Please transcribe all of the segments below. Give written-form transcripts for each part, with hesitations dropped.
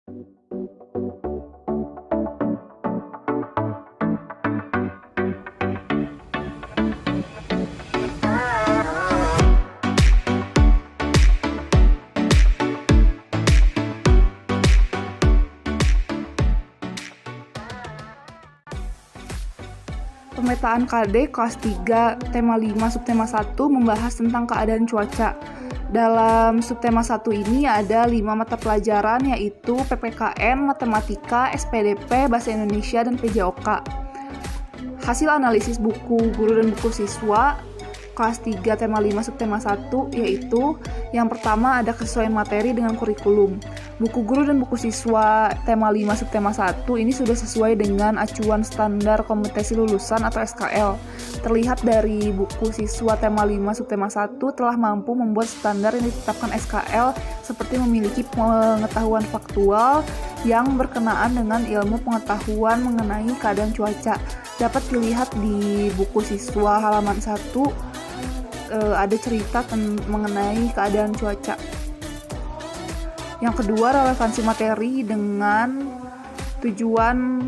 Pemetaan KD kelas 3, tema 5, subtema 1 membahas tentang keadaan cuaca. Dalam subtema 1 ini ada 5 mata pelajaran, yaitu PPKN, Matematika, SPDP, Bahasa Indonesia, dan PJOK. Hasil analisis buku guru dan buku siswa kelas 3, tema 5, subtema 1, yaitu yang pertama ada kesesuaian materi dengan kurikulum. Buku guru dan buku siswa tema 5 subtema 1 ini sudah sesuai dengan acuan standar kompetensi lulusan atau SKL. Terlihat dari buku siswa tema 5 subtema 1 telah mampu membuat standar yang ditetapkan SKL seperti memiliki pengetahuan faktual yang berkenaan dengan ilmu pengetahuan mengenai keadaan cuaca. Dapat dilihat di buku siswa halaman 1 ada cerita mengenai keadaan cuaca. Yang kedua, relevansi materi dengan tujuan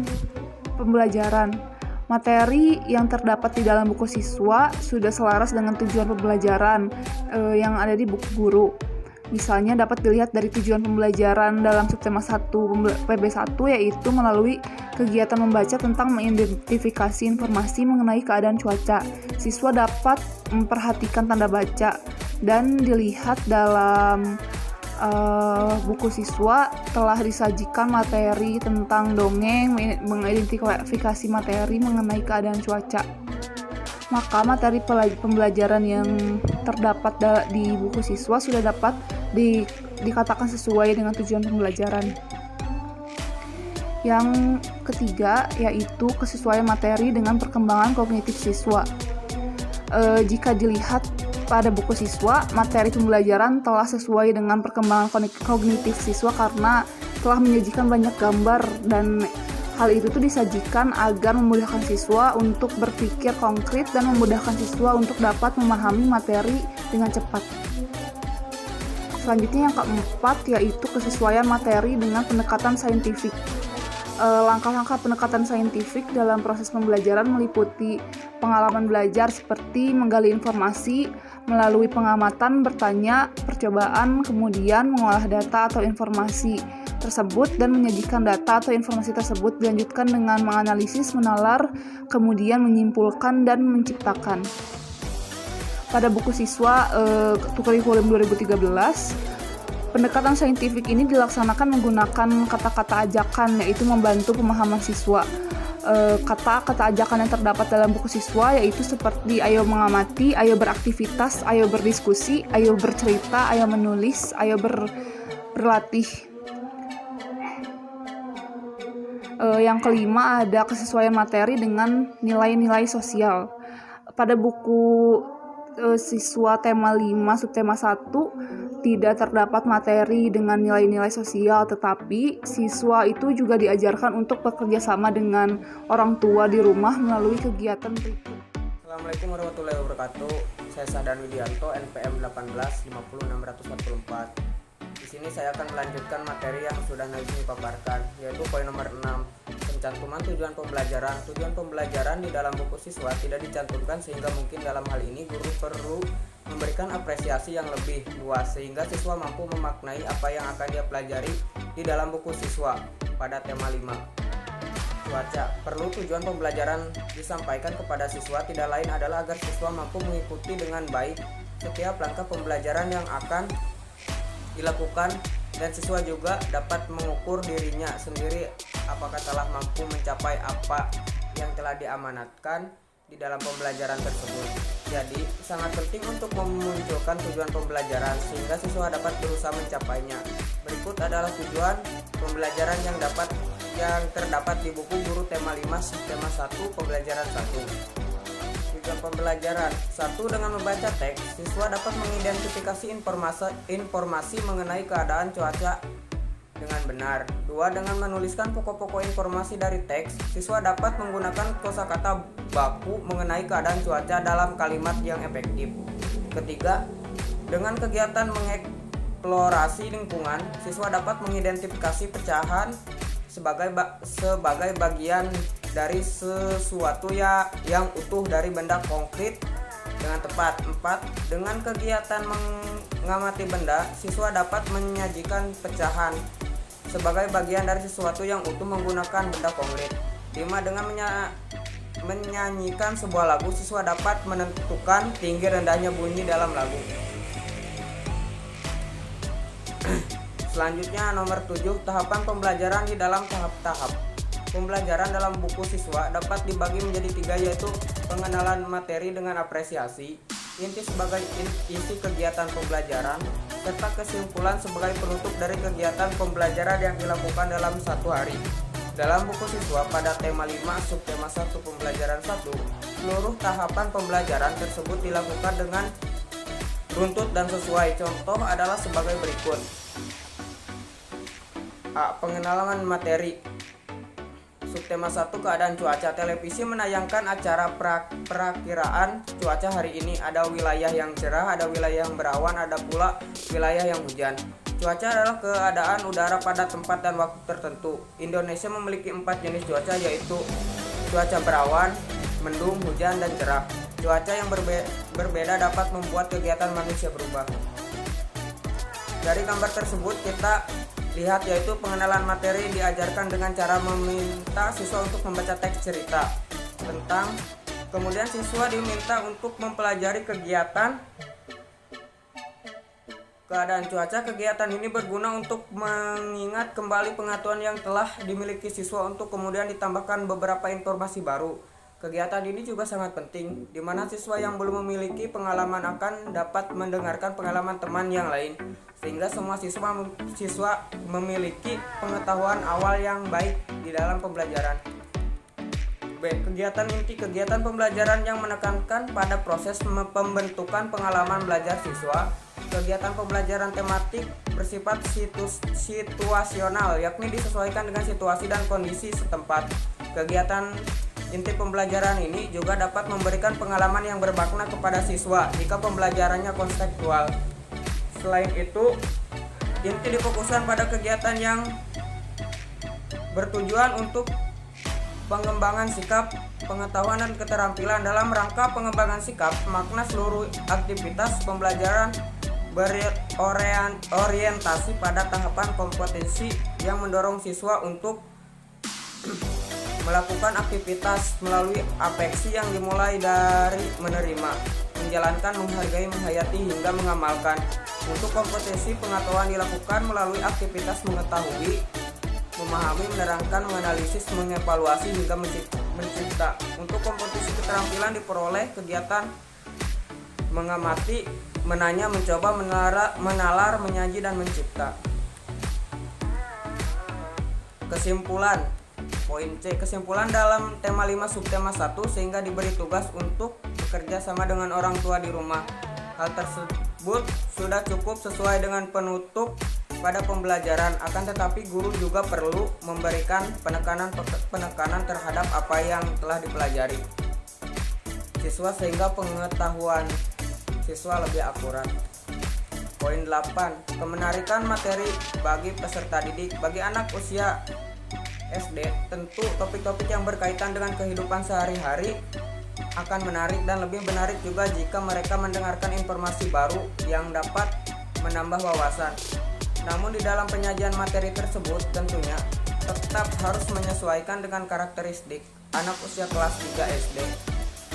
pembelajaran. Materi yang terdapat di dalam buku siswa sudah selaras dengan tujuan pembelajaran yang ada di buku guru. Misalnya dapat dilihat dari tujuan pembelajaran dalam subtema 1 PB1, yaitu melalui kegiatan membaca tentang mengidentifikasi informasi mengenai keadaan cuaca. Siswa dapat memperhatikan tanda baca dan dilihat dalam buku siswa telah disajikan materi tentang dongeng, mengidentifikasi materi mengenai keadaan cuaca. Maka materi pembelajaran yang terdapat di buku siswa sudah dapat dikatakan sesuai dengan tujuan pembelajaran. Yang ketiga yaitu kesesuaian materi dengan perkembangan kognitif siswa. Jika dilihat pada buku siswa, materi pembelajaran telah sesuai dengan perkembangan kognitif siswa karena telah menyajikan banyak gambar, dan hal itu disajikan agar memudahkan siswa untuk berpikir konkret dan memudahkan siswa untuk dapat memahami materi dengan cepat. Selanjutnya yang keempat yaitu kesesuaian materi dengan pendekatan saintifik. Langkah-langkah pendekatan saintifik dalam proses pembelajaran meliputi pengalaman belajar seperti menggali informasi melalui pengamatan, bertanya, percobaan, kemudian mengolah data atau informasi tersebut dan menyajikan data atau informasi tersebut, dilanjutkan dengan menganalisis, menalar, kemudian menyimpulkan dan menciptakan. Pada buku siswa kurikulum 2013, pendekatan saintifik ini dilaksanakan menggunakan kata-kata ajakan, yaitu membantu pemahaman siswa. Kata-kata ajakan yang terdapat dalam buku siswa yaitu seperti ayo mengamati, ayo beraktivitas, ayo berdiskusi, ayo bercerita, ayo menulis, ayo berlatih. Yang kelima ada kesesuaian materi dengan nilai-nilai sosial. Pada buku siswa tema 5 subtema 1 tidak terdapat materi dengan nilai-nilai sosial, tetapi siswa itu juga diajarkan untuk bekerja sama dengan orang tua di rumah melalui kegiatan berikut. Assalamualaikum warahmatullahi wabarakatuh. Saya Sahdan Widianto, NPM 1850644. Di sini saya akan melanjutkan materi yang sudah Nazmi paparkan, yaitu poin nomor 6, pencantuman tujuan pembelajaran. Tujuan pembelajaran di dalam buku siswa tidak dicantumkan, sehingga mungkin dalam hal ini guru perlu memberikan apresiasi yang lebih luas sehingga siswa mampu memaknai apa yang akan dia pelajari di dalam buku siswa. Pada tema 5 cuaca, perlu tujuan pembelajaran disampaikan kepada siswa tidak lain adalah agar siswa mampu mengikuti dengan baik setiap langkah pembelajaran yang akan dilakukan, dan siswa juga dapat mengukur dirinya sendiri apakah telah mampu mencapai apa yang telah diamanatkan di dalam pembelajaran tersebut. Jadi sangat penting untuk memunculkan tujuan pembelajaran sehingga siswa dapat berusaha mencapainya. Berikut adalah tujuan pembelajaran yang terdapat di buku guru tema 5 subtema 1 pembelajaran 1. Tujuan pembelajaran 1, dengan membaca teks, siswa dapat mengidentifikasi informasi mengenai keadaan cuaca dengan benar. 2, dengan menuliskan pokok-pokok informasi dari teks, siswa dapat menggunakan kosakata baku mengenai keadaan cuaca dalam kalimat yang efektif. Ketiga, dengan kegiatan eksplorasi lingkungan, siswa dapat mengidentifikasi pecahan sebagai bagian dari sesuatu yang utuh dari benda konkret dengan tepat. 4. Dengan kegiatan mengamati benda, siswa dapat menyajikan pecahan sebagai bagian dari sesuatu yang utuh menggunakan benda konkret. 5. Dengan menyanyikan sebuah lagu, siswa dapat menentukan tinggi rendahnya bunyi dalam lagu. Selanjutnya nomor 7, tahapan pembelajaran di dalam tahap-tahap. Pembelajaran dalam buku siswa dapat dibagi menjadi 3, yaitu pengenalan materi dengan apresiasi, inti sebagai isi kegiatan pembelajaran, serta kesimpulan sebagai penutup dari kegiatan pembelajaran yang dilakukan dalam satu hari. Dalam buku siswa pada tema 5 subtema 1 pembelajaran 1, seluruh tahapan pembelajaran tersebut dilakukan dengan runtut dan sesuai. Contoh adalah sebagai berikut. A. Pengenalan materi. Subtema 1 keadaan cuaca. Televisi menayangkan acara perakiraan cuaca hari ini. Ada wilayah yang cerah, ada wilayah yang berawan, ada pula wilayah yang hujan. Cuaca adalah keadaan udara pada tempat dan waktu tertentu. Indonesia memiliki 4 jenis cuaca, yaitu cuaca berawan, mendung, hujan, dan cerah. Cuaca yang berbeda dapat membuat kegiatan manusia berubah. Dari gambar tersebut kita lihat, yaitu pengenalan materi diajarkan dengan cara meminta siswa untuk membaca teks cerita tentang, kemudian siswa diminta untuk mempelajari kegiatan keadaan cuaca. Kegiatan ini berguna untuk mengingat kembali pengetahuan yang telah dimiliki siswa untuk kemudian ditambahkan beberapa informasi baru. Kegiatan ini juga sangat penting, di mana siswa yang belum memiliki pengalaman akan dapat mendengarkan pengalaman teman yang lain, sehingga semua siswa memiliki pengetahuan awal yang baik di dalam pembelajaran. B. Kegiatan inti. Kegiatan pembelajaran yang menekankan pada proses pembentukan pengalaman belajar siswa. Kegiatan pembelajaran tematik bersifat situasional, yakni disesuaikan dengan situasi dan kondisi setempat. Kegiatan inti pembelajaran ini juga dapat memberikan pengalaman yang bermakna kepada siswa jika pembelajarannya konseptual. Selain itu, inti difokuskan pada kegiatan yang bertujuan untuk pengembangan sikap, pengetahuan, dan keterampilan. Dalam rangka pengembangan sikap, makna seluruh aktivitas pembelajaran berorientasi pada tahapan kompetensi yang mendorong siswa untuk melakukan aktivitas melalui apeksi yang dimulai dari menerima, menjalankan, menghargai, menghayati, hingga mengamalkan. Untuk kompetensi, pengetahuan dilakukan melalui aktivitas mengetahui, memahami, menerangkan, menganalisis, mengevaluasi, hingga mencipta. Untuk kompetensi keterampilan diperoleh kegiatan mengamati, menanya, mencoba, menalar, menyaji, dan mencipta. Kesimpulan. Poin C. Kesimpulan dalam tema 5 subtema 1, sehingga diberi tugas untuk bekerja sama dengan orang tua di rumah. Hal tersebut sudah cukup sesuai dengan penutup pada pembelajaran, akan tetapi guru juga perlu memberikan penekanan terhadap apa yang telah dipelajari siswa sehingga pengetahuan siswa lebih akurat. Poin 8. Kemenarikan materi bagi peserta didik. Bagi anak usia SD, tentu topik-topik yang berkaitan dengan kehidupan sehari-hari akan menarik, dan lebih menarik juga jika mereka mendengarkan informasi baru yang dapat menambah wawasan. Namun di dalam penyajian materi tersebut tentunya tetap harus menyesuaikan dengan karakteristik anak usia kelas 3 SD.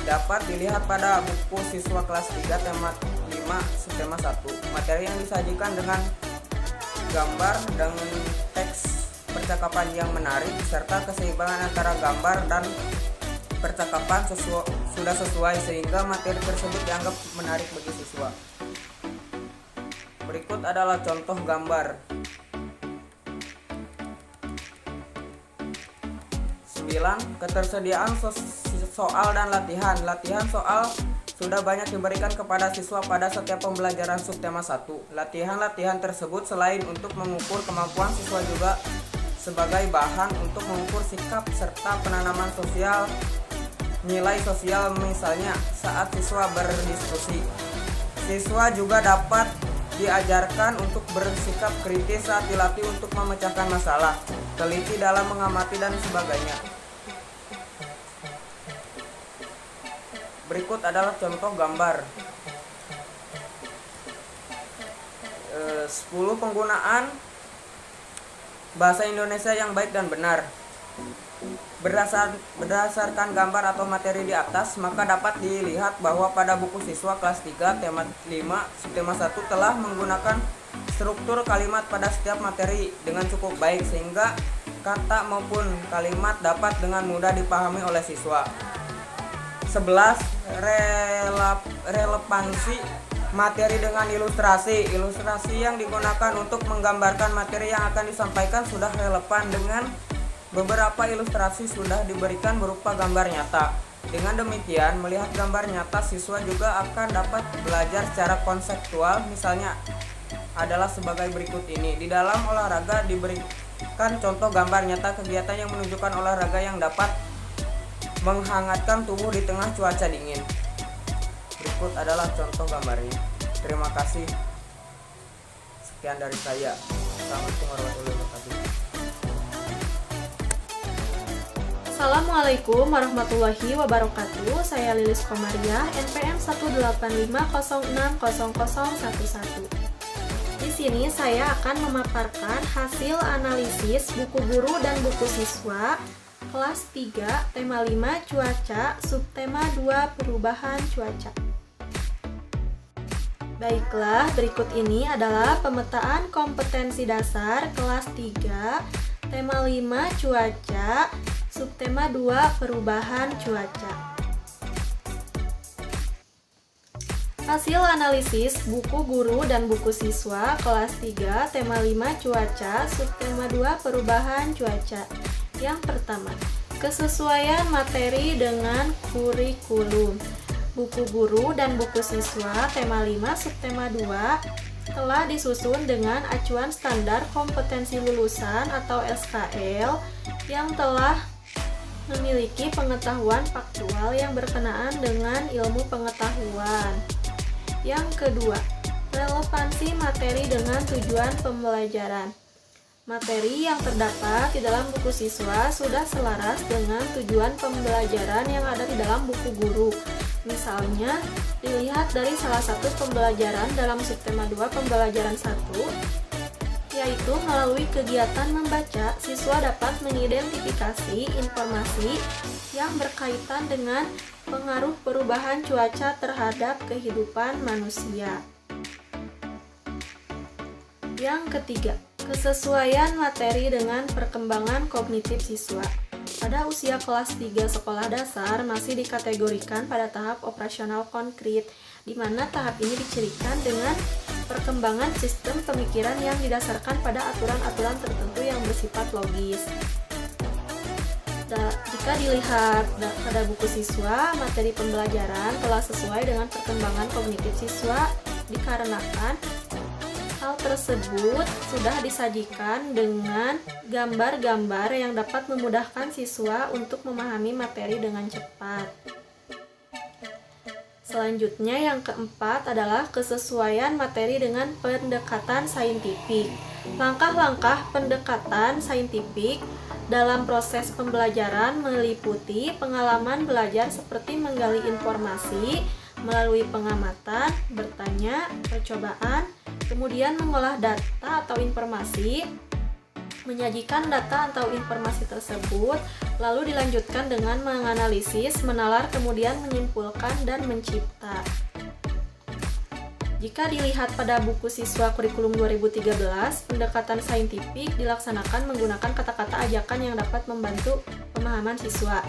Dapat dilihat pada buku siswa kelas 3 tema 5 subtema 1. Materi yang disajikan dengan gambar dan teks percakapan yang menarik, serta keseimbangan antara gambar dan percakapan sudah sesuai, sehingga materi tersebut dianggap menarik bagi siswa. Berikut adalah contoh gambar. 9. Ketersediaan soal dan latihan. Latihan soal sudah banyak diberikan kepada siswa pada setiap pembelajaran subtema 1. Latihan-latihan tersebut selain untuk mengukur kemampuan siswa juga sebagai bahan untuk mengukur sikap serta penanaman sosial, nilai sosial. Misalnya saat siswa berdiskusi, siswa juga dapat diajarkan untuk bersikap kritis saat dilatih untuk memecahkan masalah, teliti dalam mengamati dan sebagainya. Berikut adalah contoh gambar. 10 penggunaan bahasa Indonesia yang baik dan benar. Berdasarkan gambar atau materi di atas, maka dapat dilihat bahwa pada buku siswa kelas 3 tema 5 subtema 1 telah menggunakan struktur kalimat pada setiap materi dengan cukup baik sehingga kata maupun kalimat dapat dengan mudah dipahami oleh siswa. 11. Relevansi materi dengan ilustrasi. Ilustrasi yang digunakan untuk menggambarkan materi yang akan disampaikan sudah relevan. Dengan beberapa ilustrasi sudah diberikan berupa gambar nyata. Dengan demikian, melihat gambar nyata, siswa juga akan dapat belajar secara konseptual. Misalnya adalah sebagai berikut ini. Di dalam olahraga diberikan contoh gambar nyata kegiatan yang menunjukkan olahraga yang dapat menghangatkan tubuh di tengah cuaca dingin. Berikut adalah contoh gambarnya. Terima kasih. Sekian dari saya. Assalamualaikum warahmatullahi wabarakatuh. Assalamualaikum warahmatullahi wabarakatuh. Saya Lilis Komariah, NPM 185060011. Di sini saya akan memaparkan hasil analisis buku guru dan buku siswa kelas 3 tema 5 cuaca, subtema 2 perubahan cuaca. Baiklah, berikut ini adalah pemetaan kompetensi dasar kelas 3 tema 5 cuaca, subtema 2 perubahan cuaca. Hasil analisis buku guru dan buku siswa kelas 3 tema 5 cuaca, subtema 2 perubahan cuaca. Yang pertama, kesesuaian materi dengan kurikulum. Buku guru dan buku siswa tema 5 subtema 2 telah disusun dengan acuan standar kompetensi lulusan atau SKL yang telah memiliki pengetahuan faktual yang berkenaan dengan ilmu pengetahuan. Yang kedua, relevansi materi dengan tujuan pembelajaran. Materi yang terdapat di dalam buku siswa sudah selaras dengan tujuan pembelajaran yang ada di dalam buku guru. Misalnya, dilihat dari salah satu pembelajaran dalam subtema 2 pembelajaran 1, yaitu melalui kegiatan membaca, siswa dapat mengidentifikasi informasi yang berkaitan dengan pengaruh perubahan cuaca terhadap kehidupan manusia. Yang ketiga, kesesuaian materi dengan perkembangan kognitif siswa. Pada usia kelas 3 sekolah dasar masih dikategorikan pada tahap operasional konkret, di mana tahap ini dicirikan dengan perkembangan sistem pemikiran yang didasarkan pada aturan-aturan tertentu yang bersifat logis. Jika dilihat pada buku siswa, materi pembelajaran telah sesuai dengan perkembangan kognitif siswa dikarenakan hal tersebut sudah disajikan dengan gambar-gambar yang dapat memudahkan siswa untuk memahami materi dengan cepat. Selanjutnya yang keempat adalah kesesuaian materi dengan pendekatan saintifik. Langkah-langkah pendekatan saintifik dalam proses pembelajaran meliputi pengalaman belajar seperti menggali informasi melalui pengamatan, bertanya, percobaan, kemudian mengolah data atau informasi, menyajikan data atau informasi tersebut, lalu dilanjutkan dengan menganalisis, menalar, kemudian menyimpulkan dan mencipta. Jika dilihat pada buku siswa kurikulum 2013, pendekatan saintifik dilaksanakan menggunakan kata-kata ajakan yang dapat membantu pemahaman siswa.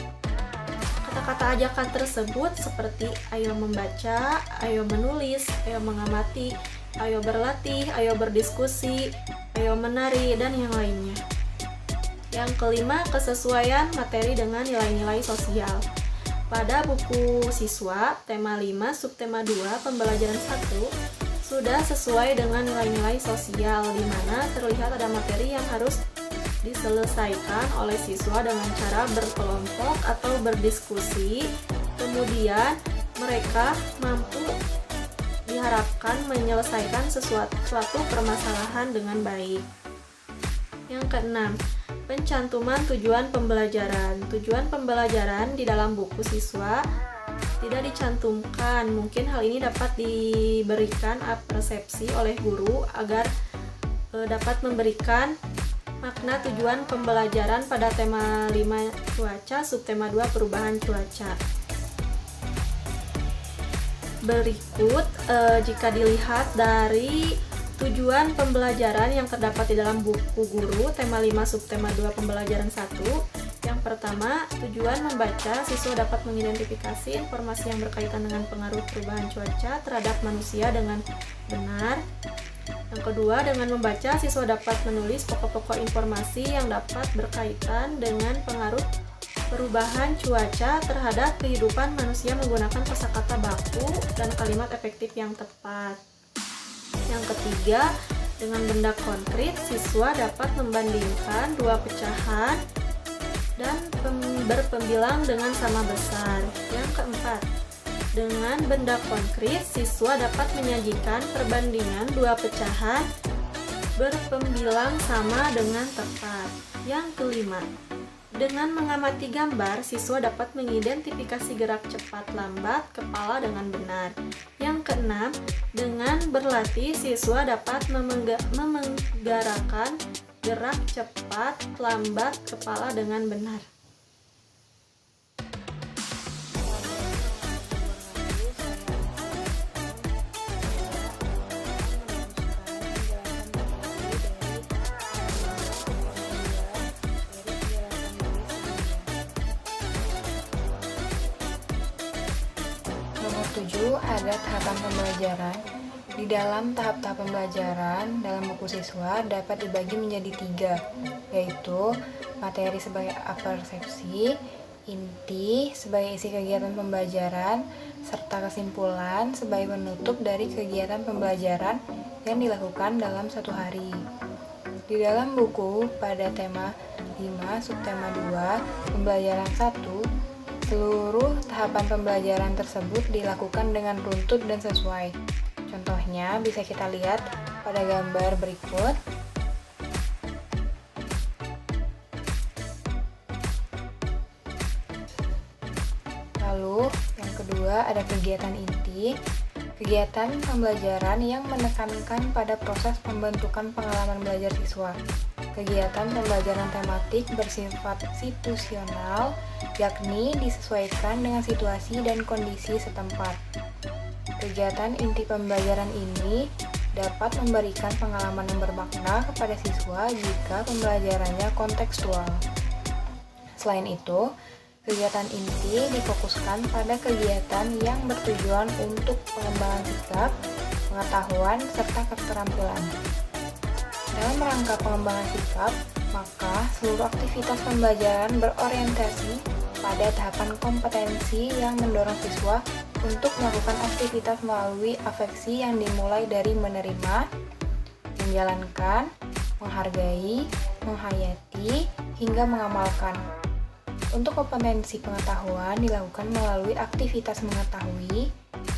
Kata-kata ajakan tersebut seperti ayo membaca, ayo menulis, ayo mengamati, ayo berlatih, ayo berdiskusi, ayo menari, dan yang lainnya. Yang kelima, kesesuaian materi dengan nilai-nilai sosial. Pada buku siswa, tema 5, subtema 2, pembelajaran 1, sudah sesuai dengan nilai-nilai sosial, di mana terlihat ada materi yang harus diselesaikan oleh siswa dengan cara berkelompok atau berdiskusi. Kemudian mereka mampu diharapkan menyelesaikan suatu permasalahan dengan baik. Yang keenam, pencantuman tujuan pembelajaran. Tujuan pembelajaran di dalam buku siswa tidak dicantumkan. Mungkin hal ini dapat diberikan persepsi oleh guru agar dapat memberikan makna tujuan pembelajaran pada tema 5 cuaca, subtema 2 perubahan cuaca. Berikut jika dilihat dari tujuan pembelajaran yang terdapat di dalam buku guru tema 5 subtema 2 pembelajaran 1. Yang pertama, tujuan membaca, siswa dapat mengidentifikasi informasi yang berkaitan dengan pengaruh perubahan cuaca terhadap manusia dengan benar. Yang kedua, dengan membaca, siswa dapat menulis pokok-pokok informasi yang dapat berkaitan dengan pengaruh perubahan cuaca terhadap kehidupan manusia menggunakan kosakata baku dan kalimat efektif yang tepat. Yang ketiga, dengan benda konkret, siswa dapat membandingkan dua pecahan dan berpembilang dengan sama besar. Yang keempat, dengan benda konkret, siswa dapat menyajikan perbandingan dua pecahan berpembilang sama dengan tepat. Yang kelima, dengan mengamati gambar, siswa dapat mengidentifikasi gerak cepat lambat kepala dengan benar. Yang keenam, dengan berlatih, siswa dapat memenggarakan gerak cepat lambat kepala dengan benar. Nomor 7 ada tahapan pembelajaran. Di dalam tahap-tahap pembelajaran dalam buku siswa dapat dibagi menjadi 3, yaitu materi sebagai apersepsi, inti sebagai isi kegiatan pembelajaran, serta kesimpulan sebagai penutup dari kegiatan pembelajaran yang dilakukan dalam satu hari. Di dalam buku pada tema 5 subtema 2 pembelajaran 1, seluruh tahapan pembelajaran tersebut dilakukan dengan runtut dan sesuai. Contohnya bisa kita lihat pada gambar berikut. Lalu yang kedua ada kegiatan inti. Kegiatan pembelajaran yang menekankan pada proses pembentukan pengalaman belajar siswa. Kegiatan pembelajaran tematik bersifat situasional, yakni disesuaikan dengan situasi dan kondisi setempat. Kegiatan inti pembelajaran ini dapat memberikan pengalaman yang bermakna kepada siswa jika pembelajarannya kontekstual. Selain itu, kegiatan inti difokuskan pada kegiatan yang bertujuan untuk pengembangan sikap, pengetahuan, serta keterampilan. Dalam rangka pengembangan sikap, maka seluruh aktivitas pembelajaran berorientasi pada tahapan kompetensi yang mendorong siswa untuk melakukan aktivitas melalui afeksi yang dimulai dari menerima, menjalankan, menghargai, menghayati, hingga mengamalkan. Untuk kompetensi pengetahuan dilakukan melalui aktivitas mengetahui,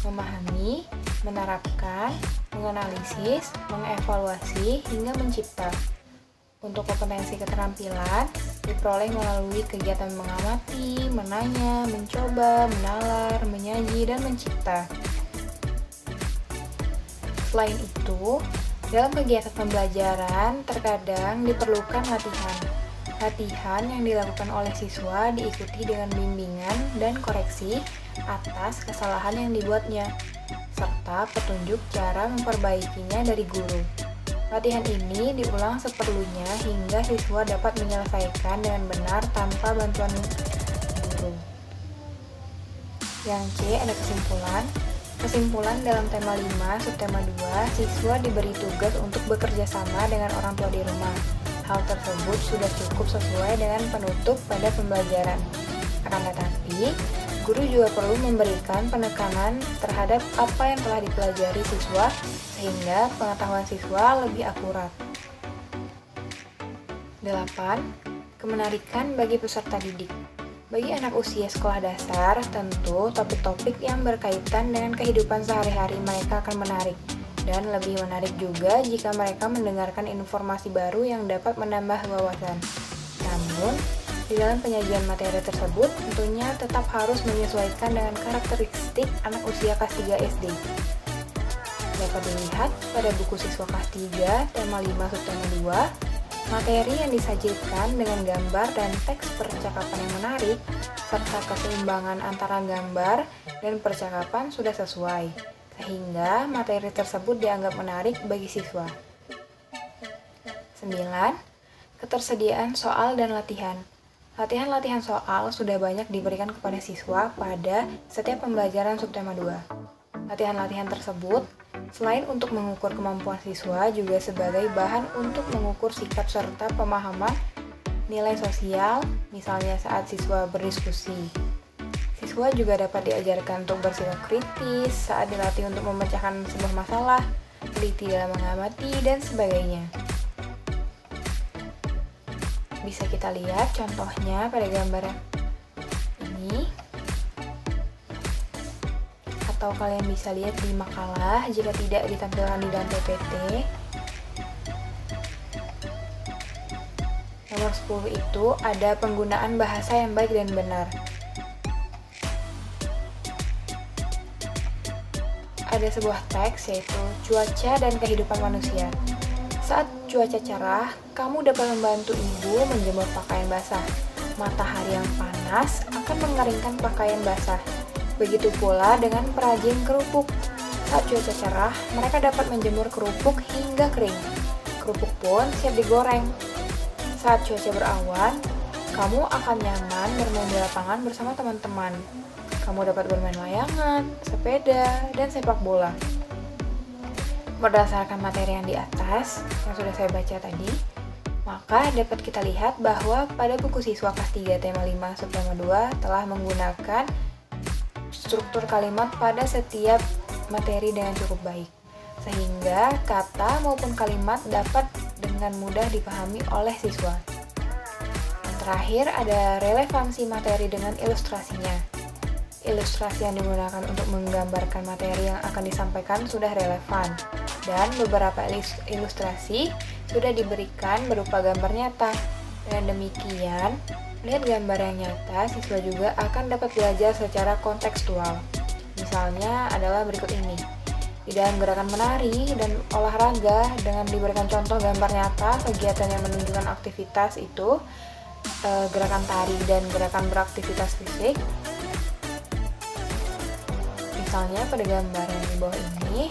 memahami, menerapkan, menganalisis, mengevaluasi, hingga mencipta. Untuk kompetensi keterampilan diperoleh melalui kegiatan mengamati, menanya, mencoba, menalar, menyaji, dan mencipta. Selain itu, dalam kegiatan pembelajaran terkadang diperlukan latihan. Latihan yang dilakukan oleh siswa diikuti dengan bimbingan dan koreksi atas kesalahan yang dibuatnya, serta petunjuk cara memperbaikinya dari guru. Latihan ini diulang seperlunya hingga siswa dapat menyelesaikan dengan benar tanpa bantuan guru. Yang C ada kesimpulan. Kesimpulan dalam tema 5 subtema 2, siswa diberi tugas untuk bekerja sama dengan orang tua di rumah. Hal tersebut sudah cukup sesuai dengan penutup pada pembelajaran. Akan tetapi, guru juga perlu memberikan penekanan terhadap apa yang telah dipelajari siswa sehingga pengetahuan siswa lebih akurat. 8. Kemenarikan bagi peserta didik. Bagi anak usia sekolah dasar, tentu topik-topik yang berkaitan dengan kehidupan sehari-hari mereka akan menarik. Dan lebih menarik juga jika mereka mendengarkan informasi baru yang dapat menambah wawasan. Namun, di dalam penyajian materi tersebut tentunya tetap harus menyesuaikan dengan karakteristik anak usia kelas 3 SD. Dapat dilihat pada buku siswa kelas 3, tema 5 subtema 2, materi yang disajikan dengan gambar dan teks percakapan yang menarik, serta keseimbangan antara gambar dan percakapan sudah sesuai, sehingga materi tersebut dianggap menarik bagi siswa. 9. Ketersediaan soal dan latihan. Latihan-latihan soal sudah banyak diberikan kepada siswa pada setiap pembelajaran subtema 2. Latihan-latihan tersebut, selain untuk mengukur kemampuan siswa, juga sebagai bahan untuk mengukur sikap serta pemahaman nilai sosial, misalnya saat siswa berdiskusi. Siswa juga dapat diajarkan untuk bersikap kritis saat dilatih untuk memecahkan sebuah masalah, teliti dalam mengamati, dan sebagainya. Bisa kita lihat contohnya pada gambar ini, atau kalian bisa lihat di makalah jika tidak ditampilkan di dalam PPT. Nomor 10 itu ada penggunaan bahasa yang baik dan benar. Ada sebuah teks yaitu cuaca dan kehidupan manusia. Saat cuaca cerah, kamu dapat membantu ibu menjemur pakaian basah. Matahari yang panas akan mengeringkan pakaian basah. Begitu pula dengan perajin kerupuk. Saat cuaca cerah, mereka dapat menjemur kerupuk hingga kering. Kerupuk pun siap digoreng. Saat cuaca berawan, kamu akan nyaman bermain di lapangan bersama teman-teman. Kamu dapat bermain layangan, sepeda, dan sepak bola. Berdasarkan materi yang di atas, yang sudah saya baca tadi, maka dapat kita lihat bahwa pada buku siswa kelas 3 tema 5 subtema 2 telah menggunakan struktur kalimat pada setiap materi dengan cukup baik, sehingga kata maupun kalimat dapat dengan mudah dipahami oleh siswa. Yang terakhir ada relevansi materi dengan ilustrasinya. Ilustrasi yang digunakan untuk menggambarkan materi yang akan disampaikan sudah relevan, dan beberapa ilustrasi sudah diberikan berupa gambar nyata. Dengan demikian, melihat gambar yang nyata, siswa juga akan dapat belajar secara kontekstual. Misalnya adalah berikut ini. Di dalam gerakan menari dan olahraga, dengan diberikan contoh gambar nyata kegiatan yang menunjukkan aktivitas itu, gerakan tari dan gerakan beraktivitas fisik. Misalnya pada gambar yang di bawah ini,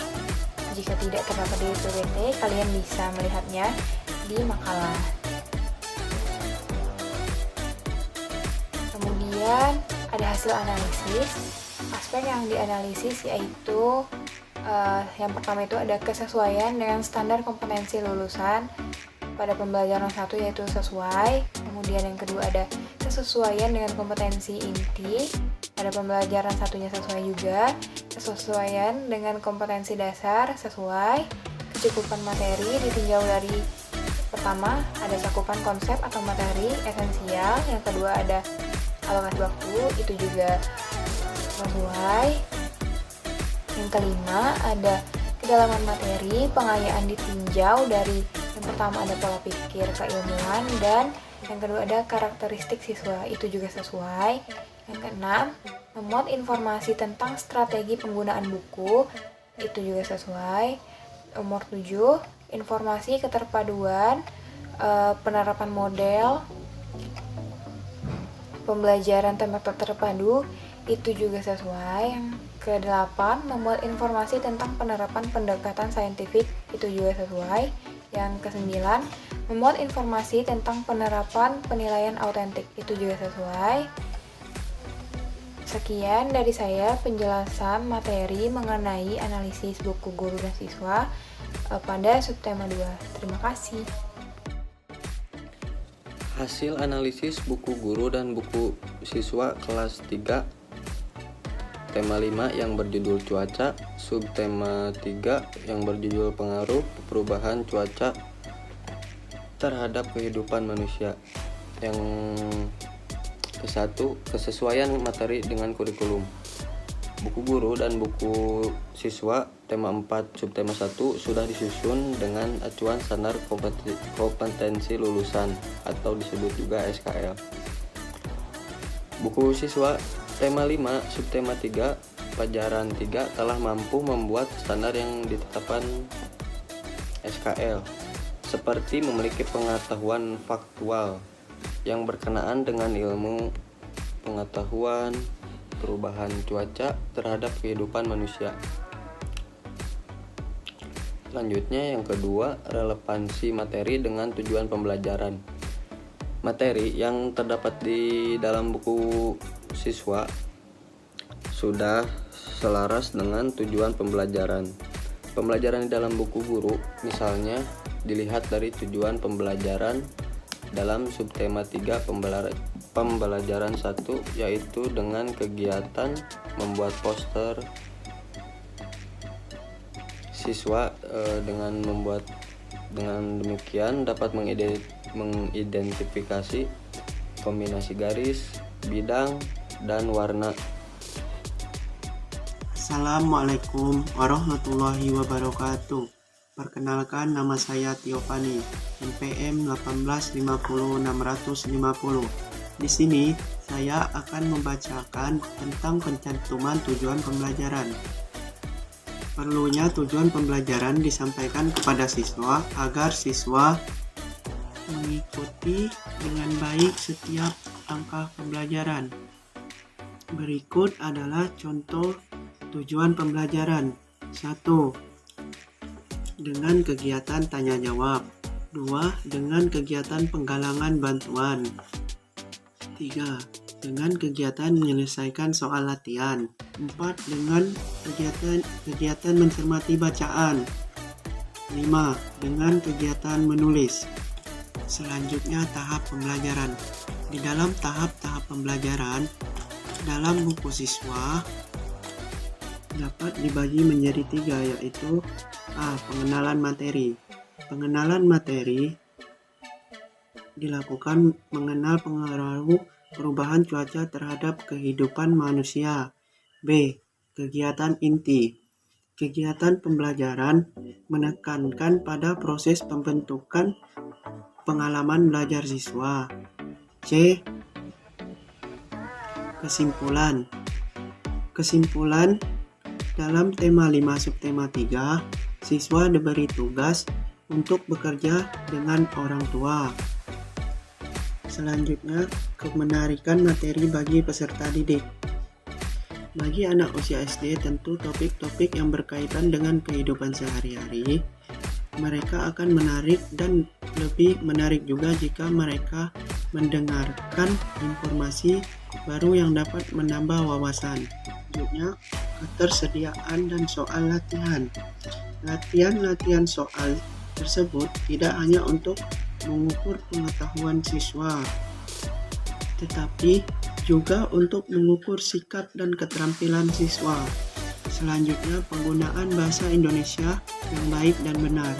jika tidak terdapat di PPT, kalian bisa melihatnya di makalah. Kemudian ada hasil analisis. Aspek yang dianalisis yaitu yang pertama itu ada kesesuaian dengan standar kompetensi lulusan pada pembelajaran 1 yaitu sesuai. Kemudian yang kedua ada kesesuaian dengan kompetensi inti. Pada pembelajaran satunya sesuai juga, kesesuaian dengan kompetensi dasar sesuai, kecukupan materi ditinjau dari pertama ada cakupan konsep atau materi esensial, yang kedua ada alokasi waktu itu juga sesuai, yang kelima ada kedalaman materi, pengayaan ditinjau dari yang pertama ada pola pikir keilmuan, dan yang kedua ada karakteristik siswa itu juga sesuai. Yang keenam, memuat informasi tentang strategi penggunaan buku, itu juga sesuai. Nomor 7, informasi keterpaduan, penerapan model, pembelajaran tema terpadu, itu juga sesuai. Yang ke-8, memuat informasi tentang penerapan pendekatan saintifik, itu juga sesuai. Yang ke-9, memuat informasi tentang penerapan penilaian autentik, itu juga sesuai. Sekian dari saya penjelasan materi mengenai analisis buku guru dan siswa pada subtema 2. Terima kasih. Hasil analisis buku guru dan buku siswa kelas 3 tema 5 yang berjudul cuaca, subtema 3 yang berjudul pengaruh perubahan cuaca terhadap kehidupan manusia. Yang Ke-1, kesesuaian materi dengan kurikulum. Buku guru dan buku siswa tema 4 subtema 1 sudah disusun dengan acuan standar kompetensi lulusan atau disebut juga SKL. Buku siswa tema 5 subtema 3 pelajaran 3 telah mampu membuat standar yang ditetapkan SKL, seperti memiliki pengetahuan faktual yang berkenaan dengan ilmu pengetahuan perubahan cuaca terhadap kehidupan manusia. Selanjutnya yang kedua, relevansi materi dengan tujuan pembelajaran. Materi yang terdapat di dalam buku siswa sudah selaras dengan tujuan pembelajaran. Pembelajaran di dalam buku guru misalnya dilihat dari tujuan pembelajaran dalam subtema 3 pembelajaran 1, yaitu dengan kegiatan membuat poster. Siswa dengan demikian dapat mengidentifikasi kombinasi garis, bidang, dan warna. Assalamualaikum warahmatullahi wabarakatuh. Perkenalkan, nama saya Tio Fani, NPM 1850650. Di sini saya akan membacakan tentang pencantuman tujuan pembelajaran. Perlunya tujuan pembelajaran disampaikan kepada siswa agar siswa mengikuti dengan baik setiap langkah pembelajaran. Berikut adalah contoh tujuan pembelajaran. 1. Dengan kegiatan tanya jawab. 2. Dengan kegiatan penggalangan bantuan. 3. Dengan kegiatan menyelesaikan soal latihan. 4. Dengan kegiatan mencermati bacaan. 5. Dengan kegiatan menulis. Selanjutnya tahap pembelajaran. Di dalam tahap-tahap pembelajaran dalam buku siswa dapat dibagi menjadi 3, yaitu A. Pengenalan materi. Pengenalan materi dilakukan mengenal pengaruh perubahan cuaca terhadap kehidupan manusia. B. Kegiatan inti. Kegiatan pembelajaran menekankan pada proses pembentukan pengalaman belajar siswa. C. Kesimpulan. Kesimpulan dalam tema 5 subtema 3, siswa diberi tugas untuk bekerja dengan orang tua. Selanjutnya, kemenarikan materi bagi peserta didik. Bagi anak usia SD, tentu topik-topik yang berkaitan dengan kehidupan sehari-hari, mereka akan menarik, dan lebih menarik juga jika mereka mendengarkan informasi baru yang dapat menambah wawasan. Selanjutnya, ketersediaan dan soal latihan. Latihan soal tersebut tidak hanya untuk mengukur pengetahuan siswa, tetapi juga untuk mengukur sikap dan keterampilan siswa. Selanjutnya, penggunaan bahasa Indonesia yang baik dan benar.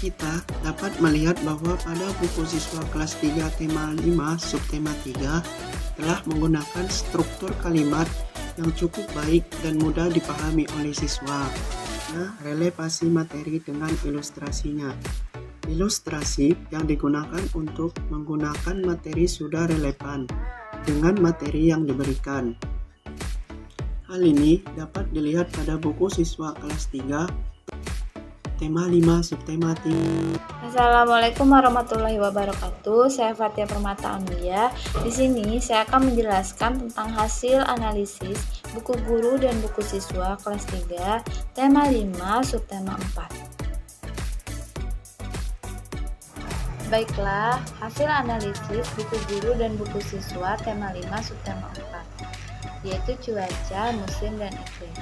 Kita dapat melihat bahwa pada buku siswa kelas 3 tema 5 subtema 3 telah menggunakan struktur kalimat yang cukup baik dan mudah dipahami oleh siswa. Nah, relevasi materi dengan ilustrasinya. Ilustrasi yang digunakan untuk menggunakan materi sudah relevan dengan materi yang diberikan. Hal ini dapat dilihat pada buku siswa kelas 3 tema 5 subtema 3. Assalamualaikum warahmatullahi wabarakatuh. Saya Fatia Permata Anulia. Di sini saya akan menjelaskan tentang hasil analisis buku guru dan buku siswa kelas 3 tema 5 subtema 4. Baiklah, hasil analisis buku guru dan buku siswa tema 5 subtema 4, yaitu cuaca, musim, dan iklim.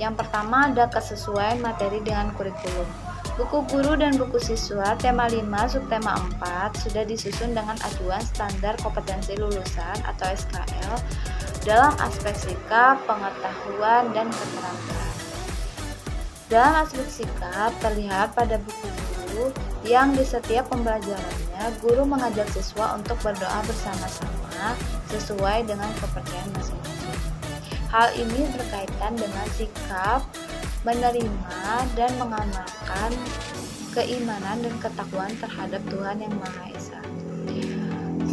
Yang pertama ada kesesuaian materi dengan kurikulum. Buku guru dan buku siswa tema 5 subtema 4 sudah disusun dengan acuan standar kompetensi lulusan atau SKL dalam aspek sikap, pengetahuan, dan keterampilan. Dalam aspek sikap terlihat pada buku guru yang di setiap pembelajarannya guru mengajak siswa untuk berdoa bersama-sama sesuai dengan kepercayaan masing-masing. Hal ini berkaitan dengan sikap menerima dan mengamalkan keimanan dan ketakwaan terhadap Tuhan Yang Maha Esa.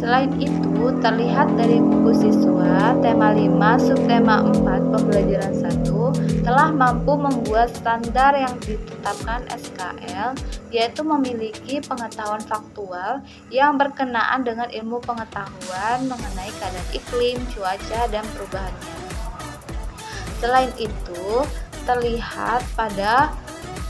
Selain itu, terlihat dari buku siswa tema 5 subtema 4 pembelajaran 1 telah mampu membuat standar yang ditetapkan SKL, yaitu memiliki pengetahuan faktual yang berkenaan dengan ilmu pengetahuan mengenai keadaan iklim, cuaca, dan perubahannya. Selain itu, terlihat pada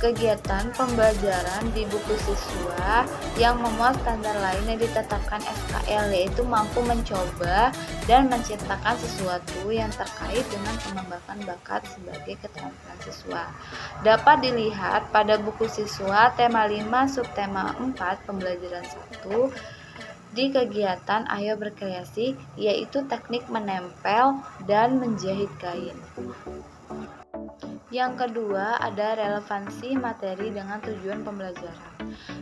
kegiatan pembelajaran di buku siswa yang memuat standar lain yang ditetapkan SKL, yaitu mampu mencoba dan menciptakan sesuatu yang terkait dengan pengembangan bakat sebagai keterampilan siswa. Dapat dilihat pada buku siswa tema 5 subtema 4 pembelajaran 1 di kegiatan Ayo Berkreasi, yaitu teknik menempel dan menjahit kain. Yang kedua, ada relevansi materi dengan tujuan pembelajaran.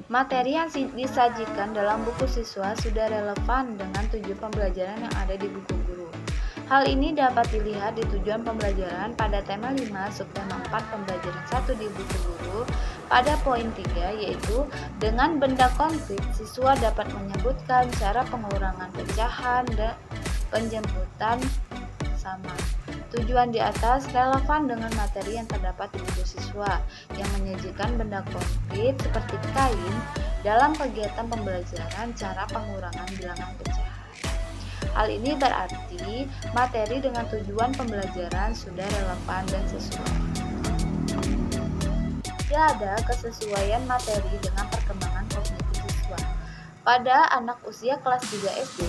Materi yang disajikan dalam buku siswa sudah relevan dengan tujuan pembelajaran yang ada di buku guru. Hal ini dapat dilihat di tujuan pembelajaran pada tema 5 subtema 4 pembelajaran 1 di buku guru pada poin 3, yaitu dengan benda konkret siswa dapat menyebutkan cara pengurangan pecahan dan penjemputan sama. Tujuan di atas relevan dengan materi yang terdapat di buku siswa yang menyajikan benda konkret seperti kain dalam kegiatan pembelajaran cara pengurangan bilangan pecahan. Hal ini berarti materi dengan tujuan pembelajaran sudah relevan dan sesuai. Tidak ada kesesuaian materi dengan perkembangan kognitif siswa. Pada anak usia kelas 3 SD,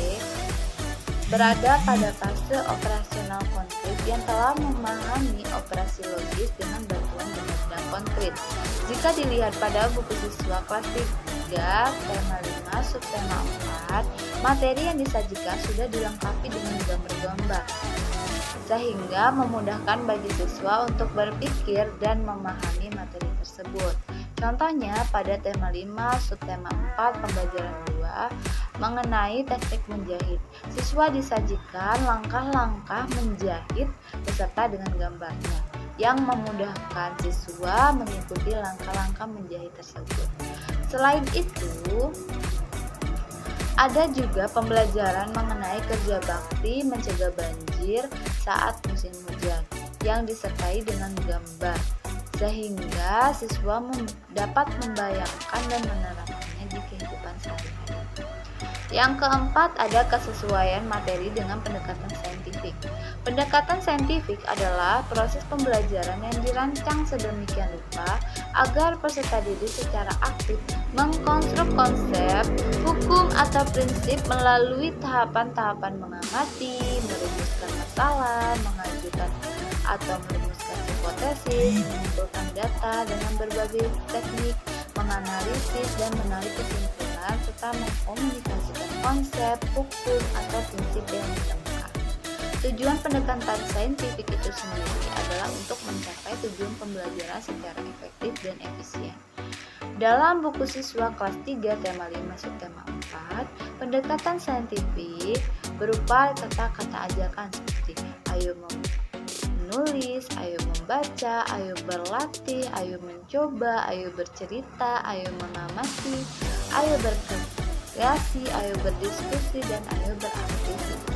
berada pada fase operasional konkret yang telah memahami operasi logis dengan bantuan benda konkret. Jika dilihat pada buku siswa kelas 3 tema 5 subtema 4, materi yang disajikan sudah dilengkapi dengan gambar-gambar, sehingga memudahkan bagi siswa untuk berpikir dan memahami materi tersebut. Contohnya pada tema 5 subtema 4 pembelajaran 2 mengenai teknik menjahit. Siswa disajikan langkah-langkah menjahit beserta dengan gambarnya yang memudahkan siswa mengikuti langkah-langkah menjahit tersebut. Selain itu, ada juga pembelajaran mengenai kerja bakti mencegah banjir saat musim hujan yang disertai dengan gambar, sehingga siswa dapat membayangkan dan menerapkannya di kehidupan sehari-hari. Yang keempat, ada kesesuaian materi dengan pendekatan saintifik. Pendekatan saintifik adalah proses pembelajaran yang dirancang sedemikian rupa agar peserta didik secara aktif mengkonstruk konsep, hukum atau prinsip melalui tahapan-tahapan mengamati, merumuskan masalah, mengajukan atau merumuskan hipotesis, mengumpulkan data dengan berbagai teknik, menganalisis dan menarik kesimpulan, serta mengkomunikasikan konsep, hukum, atau prinsip yang ditemukan. Tujuan pendekatan saintifik itu sendiri adalah untuk mencapai tujuan pembelajaran secara efektif dan efisien. Dalam buku siswa kelas 3 tema 5 subtema 4, pendekatan saintifik berupa kata-kata ajakan seperti ayo menulis, ayo membaca, ayo berlatih, ayo mencoba, ayo bercerita, ayo mengamati, ayo berkreasi, ayo berdiskusi, dan ayo beraktivitas.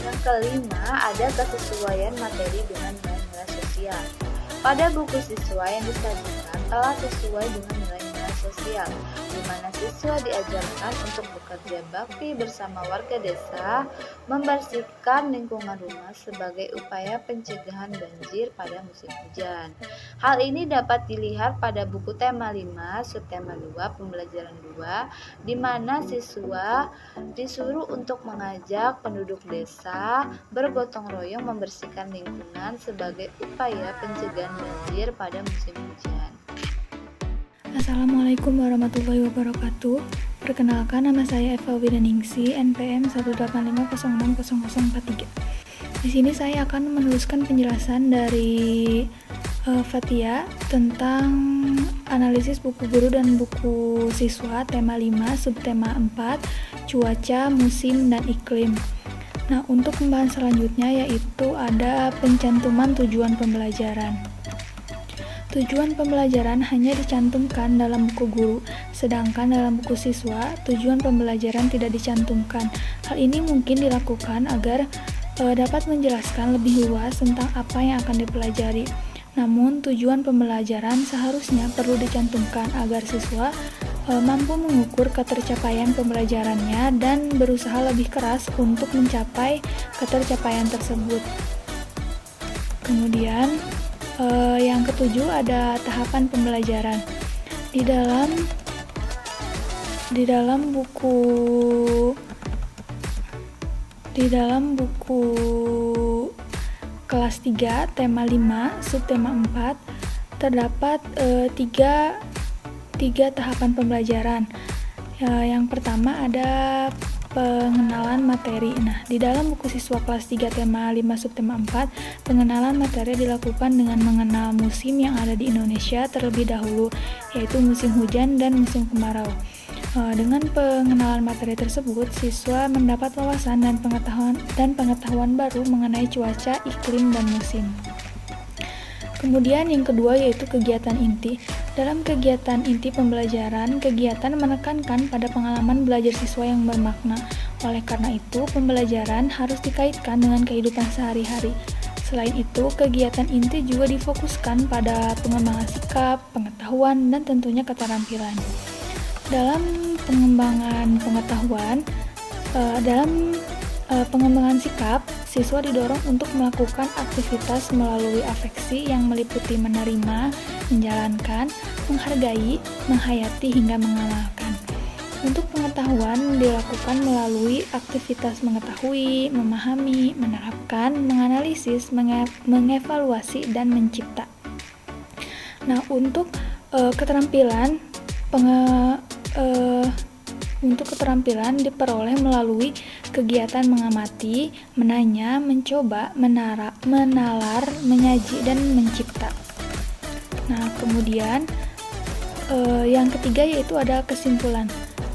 Yang kelima, ada kesesuaian materi dengan nilai-nilai sosial. Pada buku siswa yang disajikan telah sesuai dengan nilai-nilai sosial, di mana siswa diajarkan untuk bekerja bakti bersama warga desa, membersihkan lingkungan rumah sebagai upaya pencegahan banjir pada musim hujan. Hal ini dapat dilihat pada buku tema 5 subtema 2 pembelajaran 2, di mana siswa disuruh untuk mengajak penduduk desa bergotong royong membersihkan lingkungan sebagai upaya pencegahan banjir pada musim hujan. Assalamualaikum warahmatullahi wabarakatuh. Perkenalkan, nama saya Eva Widaningsi, NPM 185060043. Di sini saya akan menuliskan penjelasan dari Fatia tentang analisis buku guru dan buku siswa tema 5 subtema 4 cuaca, musim, dan iklim. Nah, untuk pembahasan selanjutnya yaitu ada pencantuman tujuan pembelajaran. Tujuan pembelajaran hanya dicantumkan dalam buku guru, sedangkan dalam buku siswa tujuan pembelajaran tidak dicantumkan. Hal ini mungkin dilakukan agar dapat menjelaskan lebih luas tentang apa yang akan dipelajari. Namun, tujuan pembelajaran seharusnya perlu dicantumkan agar siswa mampu mengukur ketercapaian pembelajarannya dan berusaha lebih keras untuk mencapai ketercapaian tersebut. Kemudian, yang ketujuh ada tahapan pembelajaran. Di dalam buku kelas 3 tema 5 subtema 4 terdapat tiga tahapan pembelajaran. Yang pertama ada pengenalan materi. Nah, di dalam buku siswa kelas 3 tema 5 subtema 4, pengenalan materi dilakukan dengan mengenal musim yang ada di Indonesia terlebih dahulu, yaitu musim hujan dan musim kemarau. Dengan pengenalan materi tersebut, siswa mendapat wawasan dan pengetahuan baru mengenai cuaca, iklim, dan musim. Kemudian yang kedua yaitu kegiatan inti. Dalam kegiatan inti pembelajaran, kegiatan menekankan pada pengalaman belajar siswa yang bermakna. Oleh karena itu, pembelajaran harus dikaitkan dengan kehidupan sehari-hari. Selain itu, kegiatan inti juga difokuskan pada pengembangan sikap, pengetahuan, dan tentunya keterampilan. Dalam pengembangan pengetahuan, pengembangan sikap, siswa didorong untuk melakukan aktivitas melalui afeksi yang meliputi menerima, menjalankan, menghargai, menghayati, hingga mengamalkan. Untuk pengetahuan dilakukan melalui aktivitas mengetahui, memahami, menerapkan, menganalisis, mengevaluasi, dan mencipta. Nah, untuk keterampilan diperoleh melalui kegiatan mengamati, menanya, mencoba, menalar, menyaji, dan mencipta. Nah, kemudian yang ketiga yaitu ada kesimpulan.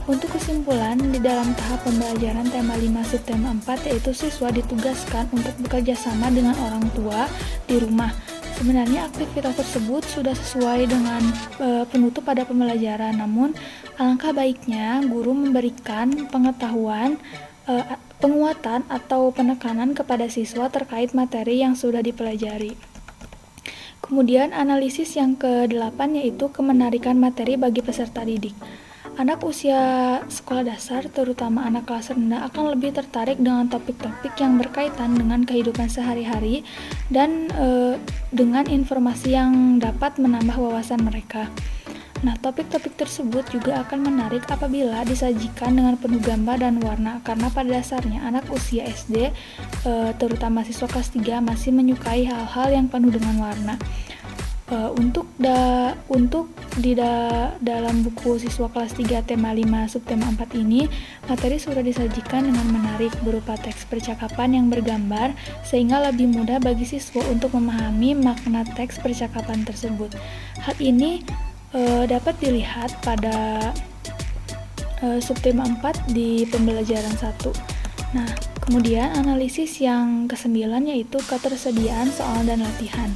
Untuk kesimpulan, di dalam tahap pembelajaran tema 5 subtema 4 yaitu siswa ditugaskan untuk bekerja sama dengan orang tua di rumah. Sebenarnya aktivitas tersebut sudah sesuai dengan penutup pada pembelajaran, namun alangkah baiknya guru memberikan pengetahuan, penguatan atau penekanan kepada siswa terkait materi yang sudah dipelajari. Kemudian analisis yang ke-8 yaitu kemenarikan materi bagi peserta didik. Anak usia sekolah dasar, terutama anak kelas rendah, akan lebih tertarik dengan topik-topik yang berkaitan dengan kehidupan sehari-hari dan dengan informasi yang dapat menambah wawasan mereka. Nah, topik-topik tersebut juga akan menarik apabila disajikan dengan penuh gambar dan warna, karena pada dasarnya anak usia SD, terutama siswa kelas 3, masih menyukai hal-hal yang penuh dengan warna. Dalam buku siswa kelas 3 tema 5 subtema 4 ini, materi sudah disajikan dengan menarik berupa teks percakapan yang bergambar sehingga lebih mudah bagi siswa untuk memahami makna teks percakapan tersebut. Hal ini dapat dilihat pada subtema 4 di pembelajaran 1. Nah, kemudian analisis yang ke-9 yaitu ketersediaan soal dan latihan.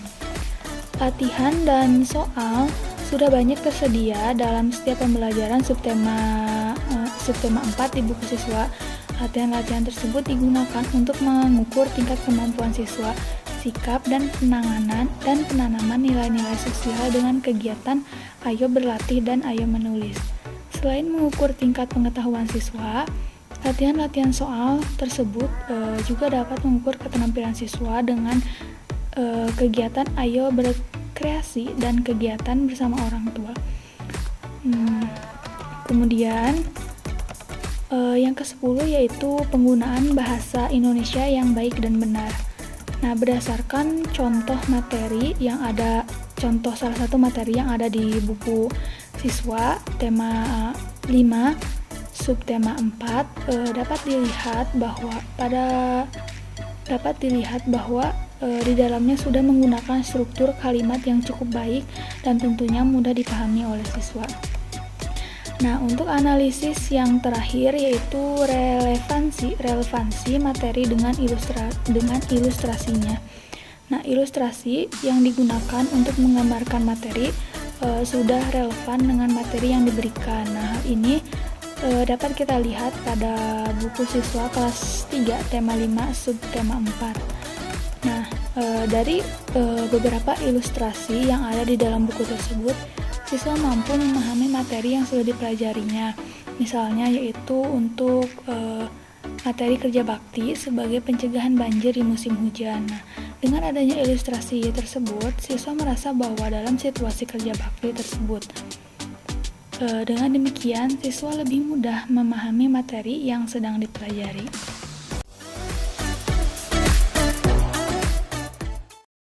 Latihan dan soal sudah banyak tersedia dalam setiap pembelajaran subtema 4 di buku siswa. Latihan-latihan tersebut digunakan untuk mengukur tingkat kemampuan siswa, sikap dan penanganan dan penanaman nilai-nilai sosial dengan kegiatan ayo berlatih dan ayo menulis. Selain mengukur tingkat pengetahuan siswa, latihan-latihan soal tersebut juga dapat mengukur keterampilan siswa dengan kegiatan ayo berkreasi dan kegiatan bersama orang tua. Kemudian yang ke-10 yaitu penggunaan bahasa Indonesia yang baik dan benar. Nah, berdasarkan salah satu materi yang ada di buku siswa tema 5 subtema 4, dapat dilihat bahwa pada dapat dilihat bahwa di dalamnya sudah menggunakan struktur kalimat yang cukup baik dan tentunya mudah dipahami oleh siswa. Nah, untuk analisis yang terakhir yaitu relevansi materi dengan ilustrasinya. Nah, ilustrasi yang digunakan untuk menggambarkan materi sudah relevan dengan materi yang diberikan. Nah, hal ini dapat kita lihat pada buku siswa kelas 3 tema 5 subtema 4. Nah, dari beberapa ilustrasi yang ada di dalam buku tersebut, siswa mampu memahami materi yang sudah dipelajarinya. Misalnya yaitu untuk materi kerja bakti sebagai pencegahan banjir di musim hujan. Nah, dengan adanya ilustrasi tersebut, siswa merasa bahwa dalam situasi kerja bakti tersebut, dengan demikian, siswa lebih mudah memahami materi yang sedang dipelajari.